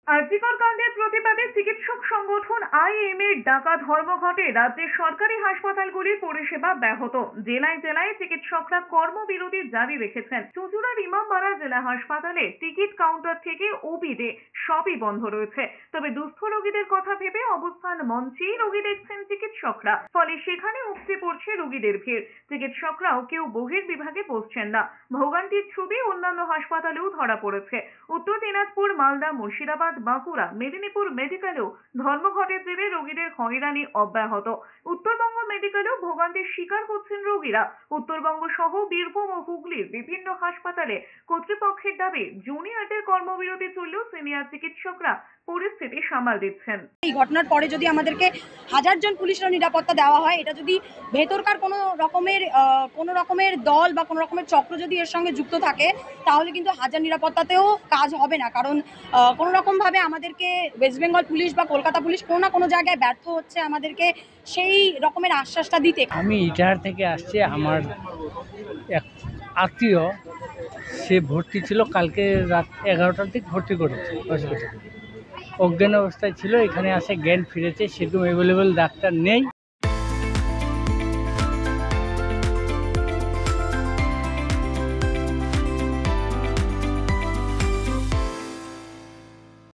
আরজিকর কাণ্ডের প্রতিবাদে চিকিৎসক সংগঠন আইএমএর ডাকা ধর্মঘটে রাজ্যের সরকারি হাসপাতালগুলির পরিষেবা ব্যাহত। জেলায় জেলায় চিকিৎসকরা কর্মবিরতি জারি রেখেছেন। চুঁচুড়ার ইমামবাড়া জেলা হাসপাতালে টিকিট কাউন্টার থেকে ওপিডি সবই বন্ধ রয়েছে। তবে দুস্থ রোগীদের কথা ভেবে অবস্থান মঞ্চেই রোগী দেখছেন চিকিৎসকরা, ফলে সেখানে উপচে পড়ছে রোগীদের ভিড়। চিকিৎসকরাও কেউ বহির্বিভাগে বসছেন না। ভোগান্তির ছবি অন্যান্য হাসপাতালেও ধরা পড়েছে। উত্তর দিনাজপুর, মালদা, মুর্শিদাবাদ, বাঁকুড়া, মেদিনীপুর মেডিকেলেও ধর্মঘটের জেরে রোগীদের হয়রানি অব্যাহত। উত্তরবঙ্গ মেডিকেলেও ভোগান্তির শিকার হচ্ছেন রোগীরা। উত্তরবঙ্গ সহ বীরভূম ও হুগলির বিভিন্ন হাসপাতালে কর্তৃপক্ষের দাবি, জুনিয়রদের কর্মবিরতি চললেও সিনিয়র চিকিৎসকরা পরিস্থিতি সামাল দিচ্ছেন। এই ঘটনার পরে যদি আমাদেরকে 1000 জন পুলিশের নিরাপত্তা দেওয়া হয়, এটা যদি ভেতরকার কোনো রকমের দল বা কোনো রকমের চক্র যদি এর সঙ্গে যুক্ত থাকে, তাহলে কিন্তু 1000 নিরাপত্তাতেও কাজ হবে না। কারণ কোনো রকমভাবে আমাদেরকে ওয়েস্ট বেঙ্গল পুলিশ বা কলকাতা পুলিশ কোনো না কোনো জায়গায় ব্যর্থ হচ্ছে আমাদেরকে সেই রকমের আশ্বাসটা দিতে। আমি ইটাহার থেকে আসছি। আমার এক আত্মীয়, সে ভর্তি ছিল, কালকে রাত 11টার দিকে ভর্তি করেছে হসপিটালে। অজ্ঞান অবস্থায় ছিল, এখানে আসে জ্ঞান ফিরেছে। সেরকম অ্যাভেলেবেল ডাক্তার নেই,